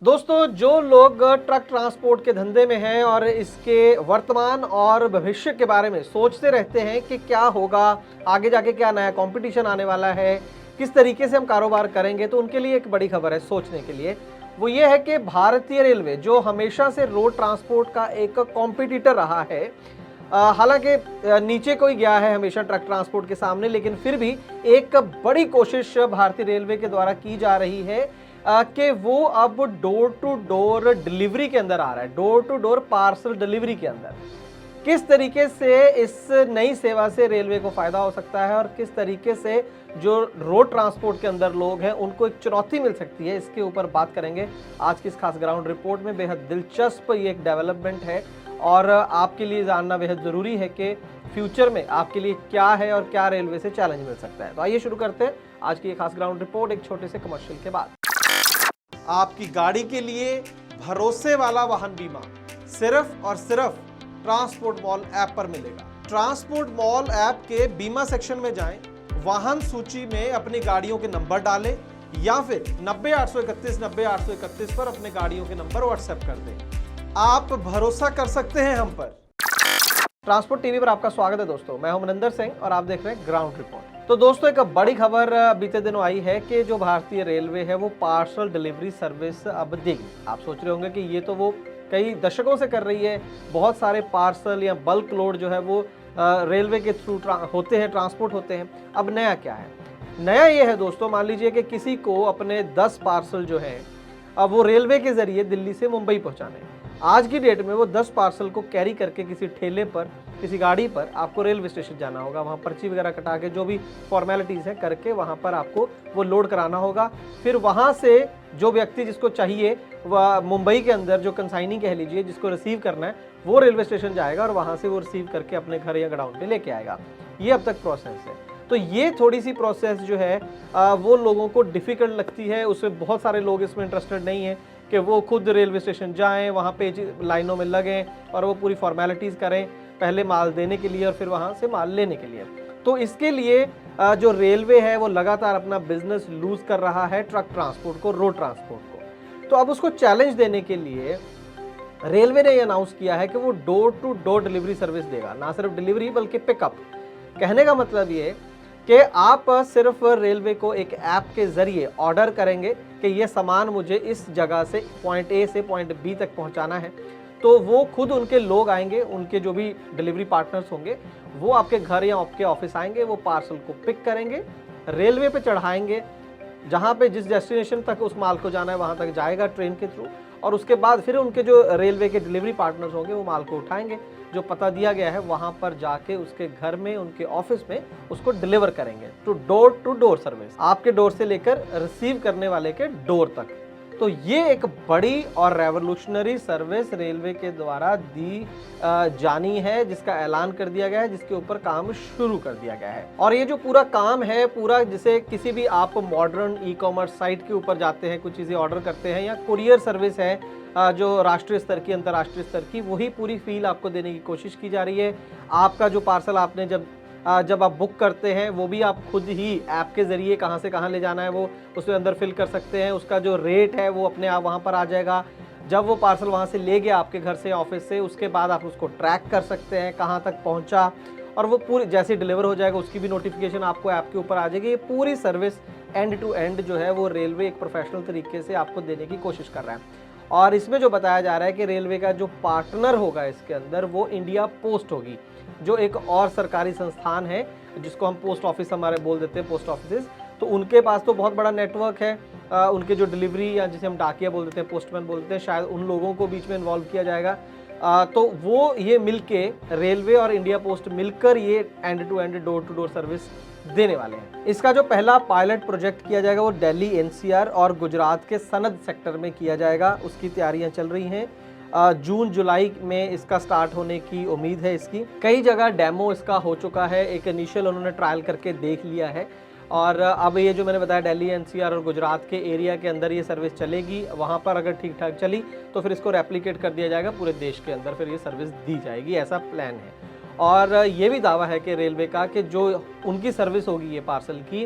दोस्तों, जो लोग ट्रक ट्रांसपोर्ट के धंधे में हैं और इसके वर्तमान और भविष्य के बारे में सोचते रहते हैं कि क्या होगा, आगे जाके क्या नया कंपटीशन आने वाला है, किस तरीके से हम कारोबार करेंगे, तो उनके लिए एक बड़ी खबर है सोचने के लिए। वो ये है कि भारतीय रेलवे जो हमेशा से रोड ट्रांसपोर्ट का एक कॉम्पिटिटर रहा है, हालांकि नीचे कोई गया है हमेशा ट्रक ट्रांसपोर्ट के सामने, लेकिन फिर भी एक बड़ी कोशिश भारतीय रेलवे के द्वारा की जा रही है कि वो अब डोर टू डोर डिलीवरी के अंदर आ रहा है, door to door parcel delivery के अंदर। किस तरीके से इस नई सेवा से रेलवे को फायदा हो सकता है और किस तरीके से जो रोड ट्रांसपोर्ट के अंदर लोग हैं उनको एक चुनौती मिल सकती है, इसके ऊपर बात करेंगे आज की इस खास ग्राउंड रिपोर्ट में। बेहद दिलचस्प ये एक डेवलपमेंट है और आपके लिए जानना बेहद जरूरी है कि फ्यूचर में आपके लिए क्या है और क्या रेलवे से चैलेंज मिल सकता है। तो आइए शुरू करते हैं आज की ये खास ग्राउंड रिपोर्ट एक छोटे से कमर्शियल के बाद। आपकी गाड़ी के लिए भरोसे वाला वाहन बीमा सिर्फ और सिर्फ ट्रांसपोर्ट मॉल ऐप पर मिलेगा। ट्रांसपोर्ट मॉल ऐप के बीमा सेक्शन में जाएं, वाहन सूची में अपनी गाड़ियों के नंबर डालें या फिर 90 831 90 831 पर अपने गाड़ियों के नंबर व्हाट्सएप कर दें। आप भरोसा कर सकते हैं हम पर। ट्रांसपोर्ट टीवी पर आपका स्वागत है दोस्तों, मैं हूं मनिंदर सिंह और आप देख रहे हैं ग्राउंड रिपोर्ट। तो दोस्तों, एक बड़ी खबर बीते दिनों आई है कि जो भारतीय रेलवे है वो पार्सल डिलीवरी सर्विस अब देगी। आप सोच रहे होंगे कि ये तो वो कई दशकों से कर रही है, बहुत सारे पार्सल या बल्क लोड जो है वो रेलवे के थ्रू होते हैं, ट्रांसपोर्ट होते हैं। अब नया क्या है? नया ये है दोस्तों, मान लीजिए कि किसी को अपने 10 पार्सल जो है अब वो रेलवे के जरिए दिल्ली से मुंबई पहुंचाने हैं। आज की डेट में वो 10 पार्सल को कैरी करके किसी ठेले पर, किसी गाड़ी पर आपको रेलवे स्टेशन जाना होगा, वहाँ पर्ची वगैरह कटा के जो भी फॉर्मेलिटीज़ हैं करके वहाँ पर आपको वो लोड कराना होगा। फिर वहाँ से जो व्यक्ति जिसको चाहिए वह मुंबई के अंदर जो कंसाइनी कह लीजिए, जिसको रिसीव करना है, वो रेलवे स्टेशन जाएगा और वहाँ से वो रिसीव करके अपने घर या गोडाउन पे लेके आएगा। ये अब तक प्रोसेस है। तो ये थोड़ी सी प्रोसेस जो है वो लोगों को डिफ़िकल्ट लगती है, उसमें बहुत सारे लोग इसमें इंटरेस्टेड नहीं है कि वो खुद रेलवे स्टेशन जाएं, वहाँ पे लाइनों में लगें और वो पूरी फॉर्मेलिटीज़ करें, पहले माल देने के लिए और फिर वहाँ से माल लेने के लिए। तो इसके लिए जो रेलवे है वो लगातार अपना बिजनेस लूज कर रहा है ट्रक ट्रांसपोर्ट को, रोड ट्रांसपोर्ट को। तो अब उसको चैलेंज देने के लिए रेलवे ने अनाउंस किया है कि वो door to door delivery service देगा। ना सिर्फ डिलीवरी बल्कि पिकअप। कहने का मतलब ये कि आप सिर्फ रेलवे को एक ऐप के जरिए ऑर्डर करेंगे कि ये सामान मुझे इस जगह से पॉइंट ए से पॉइंट बी तक पहुंचाना है, तो वो खुद उनके लोग आएंगे, उनके जो भी डिलीवरी पार्टनर्स होंगे वो आपके घर या आपके ऑफिस आएंगे, वो पार्सल को पिक करेंगे, रेलवे पे चढ़ाएंगे, जहाँ पे जिस डेस्टिनेशन तक उस माल को जाना है वहाँ तक जाएगा ट्रेन के थ्रू, और उसके बाद फिर उनके जो रेलवे के डिलीवरी पार्टनर्स होंगे वो माल को उठाएंगे, जो पता दिया गया है वहाँ पर जाके उसके घर में, उनके ऑफिस में उसको डिलीवर करेंगे। टू डोर सर्विस, आपके डोर से लेकर रिसीव करने वाले के डोर तक। तो ये एक बड़ी और रेवोल्यूशनरी सर्विस रेलवे के द्वारा दी जानी है, जिसका ऐलान कर दिया गया है, जिसके ऊपर काम शुरू कर दिया गया है। और ये जो पूरा काम है, पूरा जैसे किसी भी आप मॉडर्न ई कॉमर्स साइट के ऊपर जाते हैं, कुछ चीज़ें ऑर्डर करते हैं, या कुरियर सर्विस है जो राष्ट्रीय स्तर की, अंतर्राष्ट्रीय स्तर की, वही पूरी फील आपको देने की कोशिश की जा रही है। आपका जो पार्सल आपने जब आप बुक करते हैं वो भी आप खुद ही ऐप के ज़रिए कहाँ से कहाँ ले जाना है वो उसमें अंदर फिल कर सकते हैं। उसका जो रेट है वो अपने आप वहाँ पर आ जाएगा। जब वो पार्सल वहाँ से ले गया आपके घर से, ऑफिस से, उसके बाद आप उसको ट्रैक कर सकते हैं कहाँ तक पहुँचा, और वो पूरी जैसे डिलीवर हो जाएगा उसकी भी नोटिफिकेशन आपको ऐप के ऊपर आ जाएगी। ये पूरी सर्विस एंड टू एंड जो है वो रेलवे एक प्रोफेशनल तरीके से आपको देने की कोशिश कर रहा है। और इसमें जो बताया जा रहा है कि रेलवे का जो पार्टनर होगा इसके अंदर वो इंडिया पोस्ट होगी, जो एक और सरकारी संस्थान है जिसको हम पोस्ट ऑफिस हमारे बोल देते हैं, पोस्ट ऑफिस। तो उनके पास तो बहुत बड़ा नेटवर्क है, उनके जो डिलीवरी या जिसे हम डाकिया बोल देते हैं, पोस्टमैन बोलते हैं, शायद उन लोगों को बीच में इन्वॉल्व किया जाएगा। तो वो ये मिलके, रेलवे और इंडिया पोस्ट मिलकर ये end to end door to door service देने वाले हैं। इसका जो पहला पायलट प्रोजेक्ट किया जाएगा वो दिल्ली एनसीआर और गुजरात के सनद सेक्टर में किया जाएगा। उसकी तैयारियां चल रही हैं। जून जुलाई में इसका स्टार्ट होने की उम्मीद है। इसकी कई जगह डेमो इसका हो चुका है, एक इनिशियल उन्होंने ट्रायल करके देख लिया है, और अब ये जो मैंने बताया दिल्ली एनसीआर और गुजरात के एरिया के अंदर ये सर्विस चलेगी। वहाँ पर अगर ठीक ठाक चली तो फिर इसको रेप्लिकेट कर दिया जाएगा पूरे देश के अंदर, फिर ये सर्विस दी जाएगी, ऐसा प्लान है। और ये भी दावा है कि रेलवे का कि जो उनकी सर्विस होगी ये पार्सल की,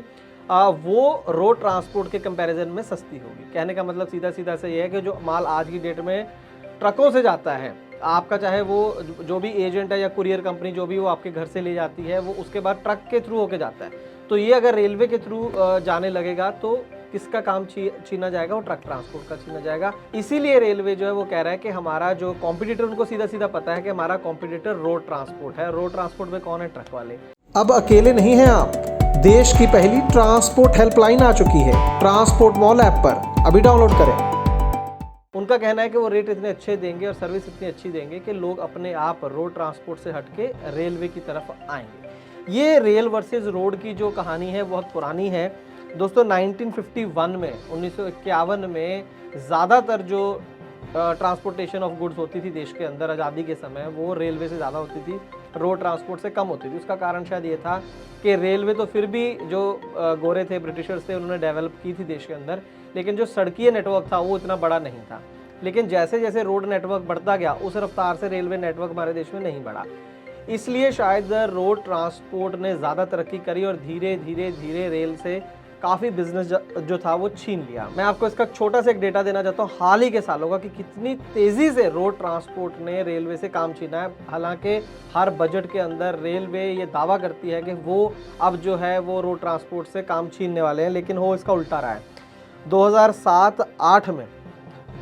वो रोड ट्रांसपोर्ट के कंपैरिजन में सस्ती होगी। कहने का मतलब सीधा सीधा से ये है कि जो माल आज की डेट में ट्रकों से जाता है, आपका चाहे वो जो भी एजेंट है या कुरियर कंपनी जो भी वो आपके घर से ले जाती है, वो उसके बाद ट्रक के थ्रू होके जाता है। तो ये अगर रेलवे के थ्रू जाने लगेगा तो किसका काम छीना जाएगा? वो ट्रक ट्रांसपोर्ट का छीना जाएगा। इसीलिए रेलवे जो है वो कह रहा है कि हमारा जो कॉम्पिटिटर, उनको सीधा सीधा पता है कि हमारा कॉम्पिटिटर रोड ट्रांसपोर्ट है। रोड ट्रांसपोर्ट में कौन है? ट्रक वाले। अब अकेले नहीं हैं आप। देश की पहली ट्रांसपोर्ट हेल्पलाइन आ चुकी है ट्रांसपोर्ट मॉल ऐप पर, अभी डाउनलोड करें। उनका कहना है कि वो रेट इतने अच्छे देंगे और सर्विस इतनी अच्छी देंगे कि लोग अपने आप रोड ट्रांसपोर्ट से हटके रेलवे की तरफ आएंगे। ये रेल वर्सेस रोड की जो कहानी है बहुत पुरानी है दोस्तों। 1951 में 1951 में ज़्यादातर जो ट्रांसपोर्टेशन ऑफ गुड्स होती थी देश के अंदर आज़ादी के समय, वो रेलवे से ज़्यादा होती थी, रोड ट्रांसपोर्ट से कम होती थी। उसका कारण शायद ये था कि रेलवे तो फिर भी जो गोरे थे, ब्रिटिशर्स थे, उन्होंने डेवलप की थी देश के अंदर, लेकिन जो सड़कीय नेटवर्क था वो इतना बड़ा नहीं था। लेकिन जैसे जैसे रोड नेटवर्क बढ़ता गया उस रफ्तार से रेलवे नेटवर्क हमारे देश में नहीं बढ़ा। इसलिए शायद रोड ट्रांसपोर्ट ने ज़्यादा तरक्की करी और धीरे धीरे धीरे रेल से काफ़ी बिजनेस जो था वो छीन लिया। मैं आपको इसका छोटा सा एक डेटा देना चाहता हूँ हाल ही के सालों का कि कितनी तेज़ी से रोड ट्रांसपोर्ट ने रेलवे से काम छीना है। हालांकि हर बजट के अंदर रेलवे ये दावा करती है कि वो अब जो है वो रोड ट्रांसपोर्ट से काम छीनने वाले हैं, लेकिन हो इसका उल्टा रहा है। 2007-8 में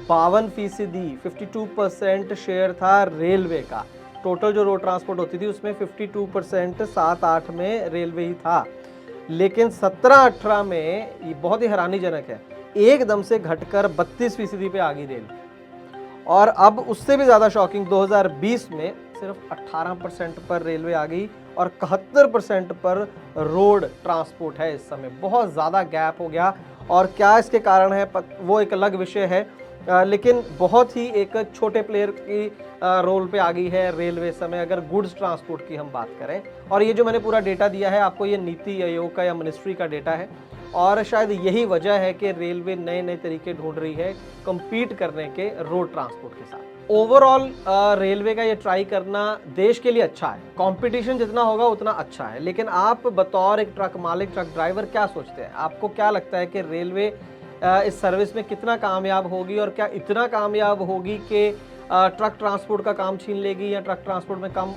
52% 52% शेयर था रेलवे का। टोटल जो रोड ट्रांसपोर्ट होती थी उसमें 52% 7-8 में रेलवे ही था। लेकिन 17-18 में ये बहुत ही हैरानीजनक है, एकदम से घटकर 32% पे आ गई रेल। और अब उससे भी ज़्यादा शॉकिंग 2020 में सिर्फ 18% पर रेलवे आ गई और 71% पर रोड ट्रांसपोर्ट है इस समय। बहुत ज़्यादा गैप हो गया और क्या इसके कारण है वो एक अलग विषय है, लेकिन बहुत ही एक छोटे प्लेयर की रोल पे आ गई है रेलवे समय अगर गुड्स ट्रांसपोर्ट की हम बात करें। और ये जो मैंने पूरा डेटा दिया है आपको, ये नीति आयोग का या मिनिस्ट्री का डेटा है और शायद यही वजह है कि रेलवे नए नए तरीके ढूंढ रही है कम्पीट करने के रोड ट्रांसपोर्ट के साथ। ओवरऑल रेलवे का ये ट्राई करना देश के लिए अच्छा है, कंपटीशन जितना होगा उतना अच्छा है। लेकिन आप बतौर एक ट्रक मालिक, ट्रक ड्राइवर क्या सोचते हैं? आपको क्या लगता है कि रेलवे इस सर्विस में कितना कामयाब होगी और क्या इतना कामयाब होगी कि ट्रक ट्रांसपोर्ट का काम छीन लेगी या ट्रक ट्रांसपोर्ट में कम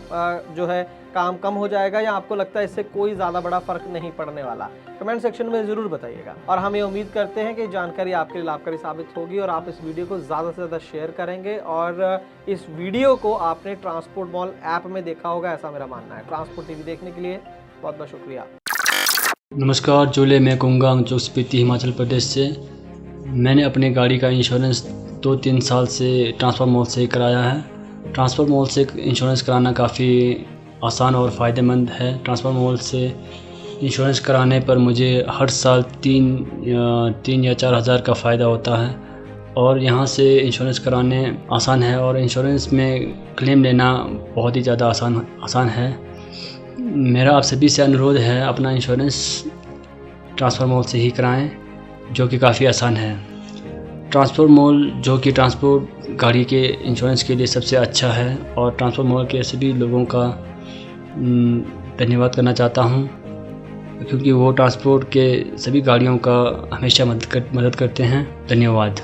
जो है काम कम हो जाएगा, या आपको लगता है इससे कोई ज़्यादा बड़ा फ़र्क नहीं पड़ने वाला? कमेंट सेक्शन में ज़रूर बताइएगा। और हम ये उम्मीद करते हैं कि जानकारी आपके लिए लाभकारी साबित होगी और आप इस वीडियो को ज़्यादा से ज़्यादा शेयर करेंगे। और इस वीडियो को आपने ट्रांसपोर्ट मॉल ऐप में देखा होगा, ऐसा मेरा मानना है। ट्रांसपोर्ट टीवी देखने के लिए बहुत बहुत शुक्रिया। नमस्कार जोले, मैं कुंगांग जो स्पीति हिमाचल प्रदेश से। मैंने अपनी गाड़ी का इंश्योरेंस 2-3 साल से ट्रांसपोर्ट मॉल से कराया है। ट्रांसपोर्ट मॉल से इंश्योरेंस कराना काफ़ी आसान और फ़ायदेमंद है। ट्रांसपोर्ट मॉल से इंश्योरेंस कराने पर मुझे हर साल 3 या 4 हज़ार का फ़ायदा होता है और यहाँ से इंश्योरेंस कराने आसान है और इंश्योरेंस में क्लेम लेना बहुत ही ज़्यादा आसान है। मेरा आप सभी से अनुरोध है अपना इंश्योरेंस ट्रांसपोर्ट मॉल से ही कराएं, जो कि काफ़ी आसान है। ट्रांसपोर्ट मॉल जो कि ट्रांसपोर्ट गाड़ी के इंश्योरेंस के लिए सबसे अच्छा है और ट्रांसपोर्ट मॉल के सभी लोगों का धन्यवाद करना चाहता हूं, क्योंकि वो ट्रांसपोर्ट के सभी गाड़ियों का हमेशा मदद करते हैं। धन्यवाद।